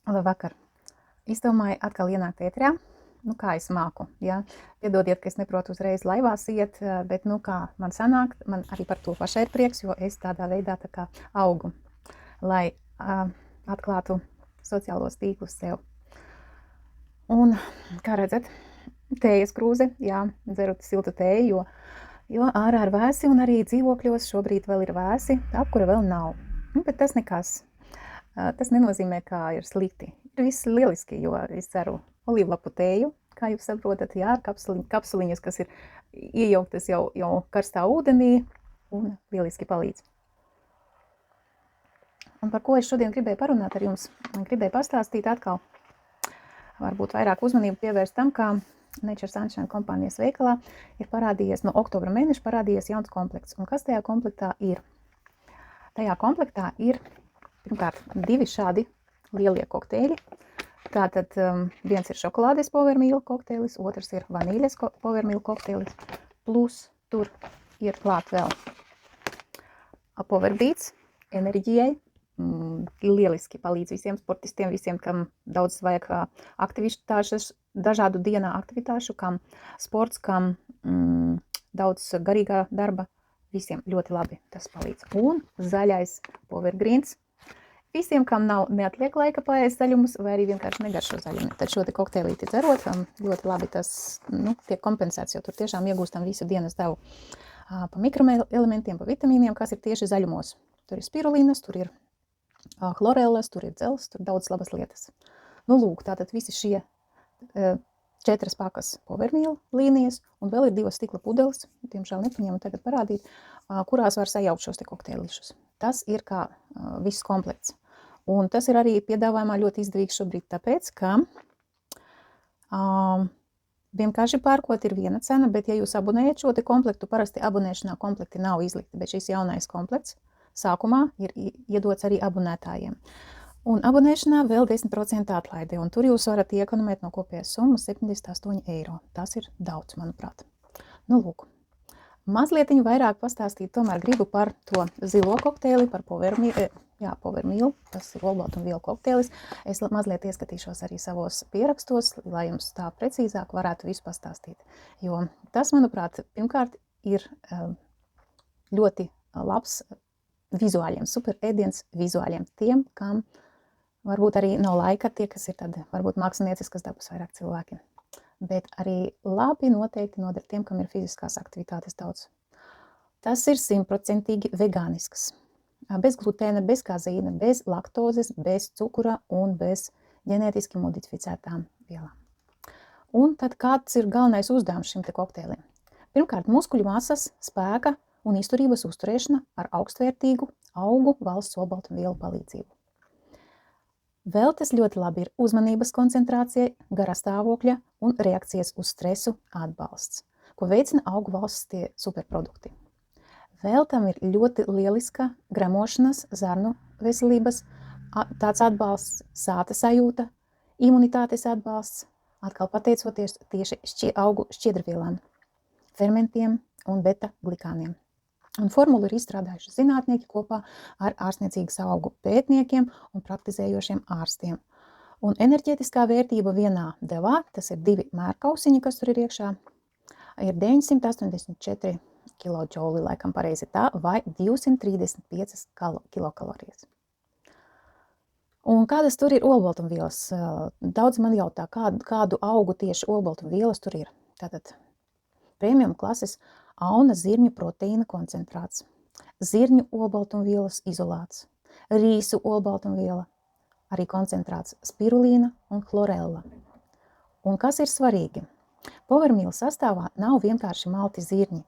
Labvakar! Izdomāju atkal ienākt ēterā. Kā es māku, ja? Piedodiet, ka es neprotu uzreiz laivās iet, bet, kā man sanāk, man arī par to pašai ir prieks, jo es tādā veidā tā kā augu, lai atklātu sociālos tīklus sev. Un, kā redzat, tējas krūze, jā, dzeru siltu tēju, jo ārā ir vēsi un arī dzīvokļos šobrīd vēl ir vēsi, apkura vēl nav. Bet tas nekas. Tas nenozīmē, kā ir slikti. Ir viss lieliski, jo es ceru olīvlapu tēju, kā jūs saprotat, jā, ar kapsuliņas, kas ir iejauktas jau karstā ūdenī un lieliski palīdz. Un par ko es šodien gribēju parunāt ar jums? Gribēju pastāstīt atkal, varbūt vairāk uzmanību pievērst tam, kā Nature Sunshine kompānijas veikalā ir parādījies, no oktobra mēneša parādījies jauns komplekts. Un kas tajā komplektā ir? Tajā komplektā ir pirmkārt 2 šādi lielie kokteļi. Tātad viens ir šokolādes powermīla kokteilis, otrs ir vanīļas powermīla kokteilis, plus tur ir klāt vēl powerbeats enerģijai. Lieliski palīdz visiem sportistiem, visiem, kam daudz vajag aktivitāšas, dažādu dienā aktivitāšu, kam sports, kam daudz garīgā darba, visiem ļoti labi tas palīdz. Un zaļais powergreens. Visiem, kam neatliek laika paēst zaļumus, vai arī vienkārši negaršo zaļumu. Tad šo te kokteilīti dzerot, ļoti labi tas tiek kompensēts, jo tur tiešām iegūstam visu dienas devu pa mikroelementiem, pa vitamīniem, kas ir tieši zaļumos. Tur ir spirulīnas, tur ir chlorellas, tur ir dzels, tur daudz labas lietas. Lūk, tātad visi šie 4 pakas powermīla līnijas, un vēl ir 2 stikla pudeles, tiemžēl nepaņēmu tagad parādīt, kurās var sajaukt šos te kokteilīšus. Tas ir kā viss komplekts. Un tas ir arī piedāvājumā ļoti izdevīgs šobrīd tāpēc, ka vienkārši pērkot ir viena cena, bet ja jūs abonējat šo te komplektu, parasti abonēšanā komplekti nav izlikti, bet šis jaunais komplekts sākumā ir iedots arī abonētājiem. Un abonēšanā vēl 10% atlaide, un tur jūs varat iekonomēt no kopējas summas 78 eiro. Tas ir daudz, manuprāt. Lūk. Mazlietiņu vairāk pastāstīt tomēr gribu par to zilo kokteili, par powermīlu, tas ir olbaltumvielu kokteilis. Es mazliet ieskatīšos arī savos pierakstos, lai jums tā precīzāk varētu visu pastāstīt. Jo tas, manuprāt, pirmkārt ir ļoti labs vizuāļiem, super ēdiens vizuāļiem tiem, kam varbūt arī nav laika, tie, kas ir tad varbūt mākslinieciskas dabas vairāk cilvēkiem. Bet arī labi noteikti noder tiem, kam ir fiziskās aktivitātes daudz. Tas ir 100% vegānisks. Bez glutēna, bez kazeīna, bez laktozes, bez cukura un bez ģenētiski modificētām vielām. Un tad kāds ir galvenais uzdevums šim te kokteilim? Pirmkārt, muskuļu masas, spēka un izturības uzturēšana ar augstvērtīgu augu valsts olbaltumvielu palīdzību. Vēl tas ļoti labi ir uzmanības koncentrācija, gara stāvokļa un reakcijas uz stresu atbalsts, ko veicina augu valsts tie superprodukti. Vēl tam ir ļoti lieliska gremošanas, zarnu veselības, tāds atbalsts, sāta sajūta, imunitātes atbalsts, atkal pateicoties tieši augu šķiedrvielām, fermentiem un beta-glikāniem. Un formulu ir izstrādājuši zinātnieki kopā ar ārstniecīgas augu pētniekiem un praktizējošiem ārstiem. Un enerģētiskā vērtība vienā devā, tas ir 2 mērkausiņi, kas tur ir iekšā, ir 984 kiloģauli, laikam pareizi tā, vai 235 kilokalorijas. Un kādas tur ir olbaltumvielas? Daudz man jautā, kādu augu tieši olbaltumvielas tur ir. Tātad premium klases auna zirņu proteīna koncentrāts, zirņu olbaltumvielas izolāts, rīsu olbaltumviela, arī koncentrāts spirulīna un chlorella. Un kas ir svarīgi? Powermīla sastāvā nav vienkārši malti zirņi,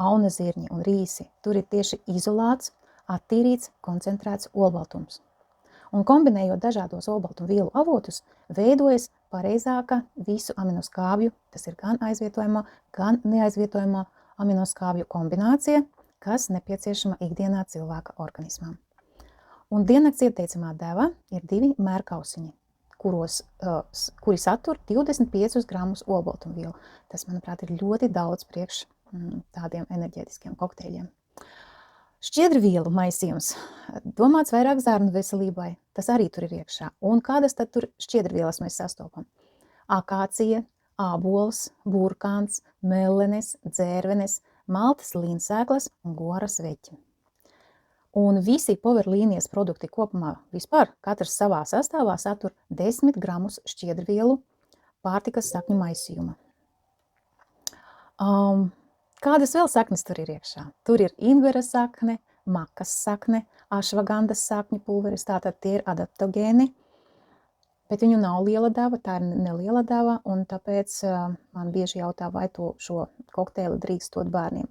auna zirņi un rīsi. Tur ir tieši izolāts, attīrīts, koncentrēts olbaltums. Un kombinējot dažādos olbaltumvielu avotus, veidojas pareizāka visu aminoskābju, tas ir gan aizvietojamā, gan neaizvietojamā aminoskābju kombinācija, kas nepieciešama ikdienā cilvēka organismam. Un diennakts ieteicamā deva ir 2 mērkausiņi, kuri satur 25 gramus olbaltumvielu. Tas, manuprāt, ir ļoti daudz priekš tādiem enerģētiskiem kokteļiem. Šķiedrvielu maisījums domāts vairāk zarnu veselībai, tas arī tur ir iekšā. Un kādas tad tur šķiedrvielas mēs sastopam? Akācija, ābols, burkāns, mellenes, dzērvenes, maltas līnsēklas un goras veķi. Un visi power līnijas produkti kopumā vispār katrs savā sastāvā satur 10 gramus šķiedrvielu pārtikas sakņu maisījuma. Kādas vēl saknes tur ir iekšā? Tur ir ingvera sakne, makas sakne, ašvagandas sakņu pulveris, tātad tie ir adaptogēni, bet viņu nav liela deva, tā ir neliela deva, un tāpēc man bieži jautā, vai šo kokteili drīkst dot bērniem.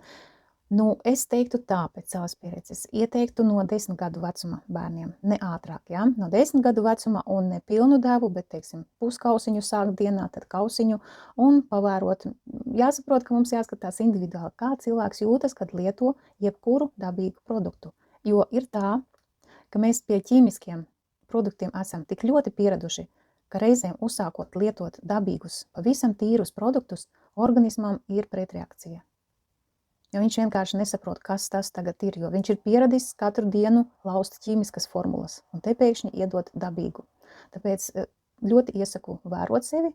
Es teiktu tā, pēc savas pieredzes, ieteiktu no 10 gadu vecuma bērniem, ne ātrāk, ja? No 10 gadu vecuma un ne pilnu devu, bet, teiksim, puskausiņu sākt dienā, tad kausiņu un pavērot. Jāsaprot, ka mums jāskatās individuāli, kā cilvēks jūtas, kad lieto jebkuru dabīgu produktu. Jo ir tā, ka mēs pie ķīmiskiem produktiem esam tik ļoti pieraduši, ka reizēm uzsākot lietot dabīgus, pavisam tīrus produktus, organismam ir pretreakcija. Jo viņš vienkārši nesaprot, kas tas tagad ir, jo viņš ir pieradis katru dienu laust ķīmiskas formulas, un te pēkšņi iedot dabīgu. Tāpēc ļoti iesaku vērot sevi,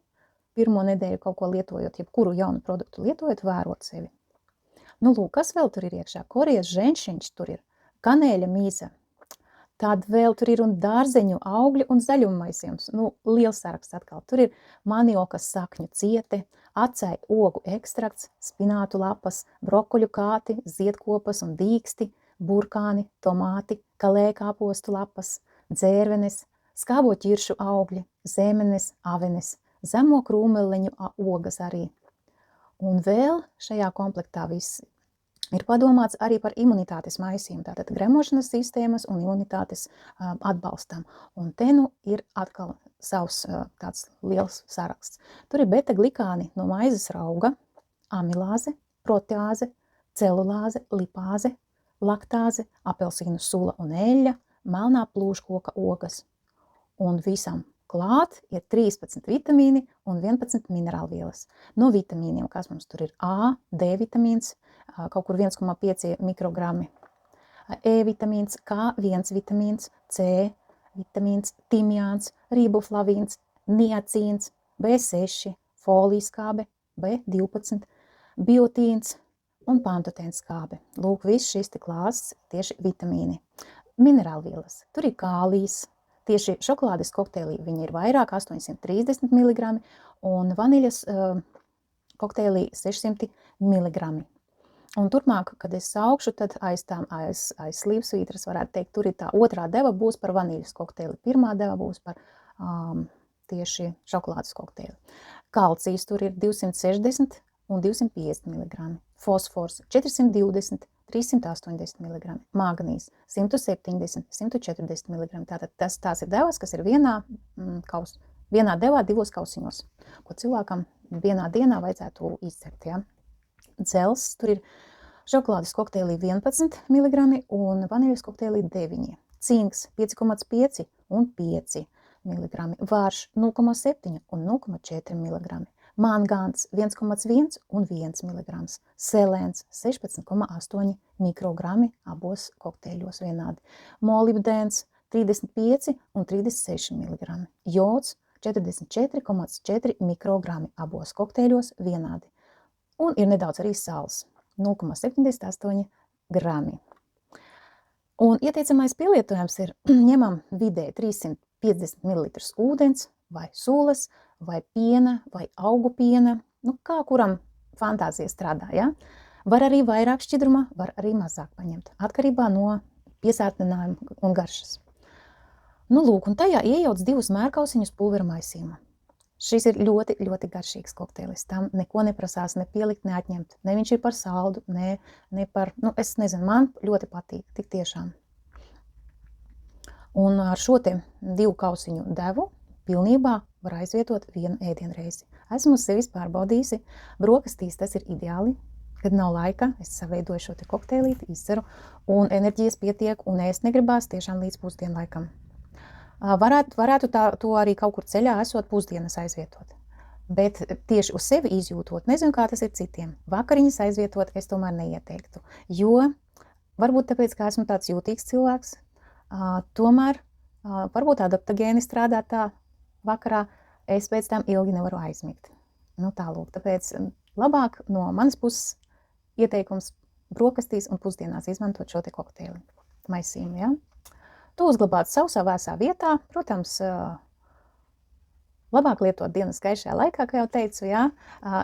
pirmo nedēļu kaut ko lietojot, jebkuru jaunu produktu lietojot, vērot sevi. Kas vēl tur ir iekšā? Korijas ženšiņš tur ir, kanēļa mīza, tad vēl tur ir un dārzeņu, augļu un zaļummaisījums. Liels saraksts atkal. Tur ir maniokas sakņu ciete, acai ogu ekstrakts, spinātu lapas, brokoļu kāti, ziedkopas un dīksti, burkāni, tomāti, kalēkāpostu lapas, dzērvenes, skābo ķiršu augļi, zemenes, avenes, zemo krūmeleņu ogas arī. Un vēl šajā komplektā viss ir padomāts arī par imunitātes maisījumu, tātad gremošanas sistēmas un imunitātes atbalstam. Un te ir atkal savs tāds liels saraksts. Tur ir beta-glikāni no maizes rauga, amilāze, proteāze, celulāze, lipāze, laktāze, apelsīnu sula un eļļa, melnā plūškoka ogas. Un visam klāt ir 13 vitamīni un 11 minerālvielas. No vitamīniem, kas mums tur ir A, D vitamīns, kaut kur 1,5 mikrogrammi, E vitamīns, K1 vitamīns, C vitamīns, timjāns, riboflavīns, niacīns, B6, folīskābe, B12, biotīns un pantotēns skābe. Viss šis te klāsts tieši vitamīni. Minerālvielas, tur ir kālijs, tieši šokolādes kokteilī viņi ir vairāk, 830 mg, un vaniļas kokteilī 600 mg. Un turpmāk, kad es saukšu, tad aiz slīvsvītras varētu teikt, tur ir tā otrā deva būs par vaniļas kokteili, pirmā deva būs par tieši šokolādes kokteili. Kalcijs tur ir 260 un 250 mg, fosfors 420, 380 mg, magnīs 170, 140 mg. Tātad tās ir devas, kas ir vienā devā 2 kausiņos, ko cilvēkam vienā dienā vajadzētu izcert, ja? Dzels, tur ir šokolādes kokteilī 11 mg un vaniļas kokteilī 9. Cinks 5,5 un 5 mg. Vārš 0,7 un 0,4 mg. Mangāns 1,1 un 1 mg. Selēns 16,8 mikrogrammi abos kokteiļos vienādi. Molibdēns 35 un 36 mg. Jods 44,4 mikrogrammi abos kokteiļos vienādi. Un ir nedaudz arī sāls, 0,78 grami. Un ieteicamais pielietojums ir ņemam vidēji 350 ml ūdens vai sulas, vai piena, vai augu piena, kā kuram fantāzija strādā, ja? Var arī vairāk šķidruma, var arī mazāk paņemt, atkarībā no piesātinājuma un garšas. Un tajā iejauc 2 mērkausiņus pulvera maisījuma. Šis ir ļoti, ļoti garšīgs kokteilis. Tam neko neprasās, ne pielikt, ne atņemt. Ne viņš ir par saldu, ne par, es nezinu, man ļoti patīk, tik tiešām. Un ar šo te 2 kausiņu devu pilnībā var aizvietot 1 ēdienreizi. Esmu sevis pārbaudījusi, brokastīs tas ir ideāli, kad nav laika, es saveidoju šo te kokteilīti, izceru, un enerģijas pietiek, un ēst negribās tiešām līdz pusdienlaikam. Varētu to arī kaut kur ceļā esot pusdienas aizvietot. Bet tieši uz sevi izjūtot, nezinu, kā tas ir citiem. Vakariņas aizvietot es tomēr neieteiktu, jo varbūt tāpēc, ka esmu tāds jūtīgs cilvēks, tomēr Varbūt adaptogēni strādā tā vakarā, es pēc tam ilgi nevaru aizmigt. Nu tālūk, tāpēc labāk no manas puses ieteikums brokastīs un pusdienās izmantot šo te kokteili maisījumu, ja? To uzglabāt sausā vēsā vietā, protams, labāk lietot dienas gaišajā laikā, kā jau teicu, ja?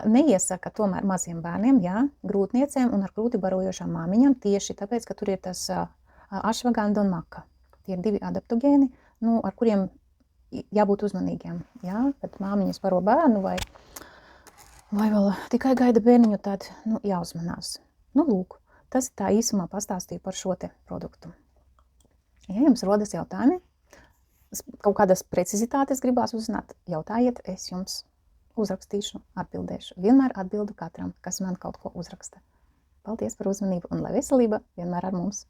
Neiesaka tomēr maziem bērniem, ja? Grūtniecēm un ar grūti barojošām māmiņām, tieši tāpēc, ka tur ir tas ašvaganda un maka. Tie ir 2 adaptogēni, nu, ar kuriem jābūt uzmanīgiem, ja? Kad māmiņas baro bērnu vai vēl tikai gaida bērniņu, tad, nu, jāuzmanās. Nu, lūk, tas tā īsumā pastāstīju par šo te produktu. Ja jums rodas jautājumi, kaut kādas precizitātes gribās uzzināt, jautājiet, es jums uzrakstīšu, atbildēšu. Vienmēr atbildu katram, kas man kaut ko uzraksta. Paldies par uzmanību un lai veselība vienmēr ar mums!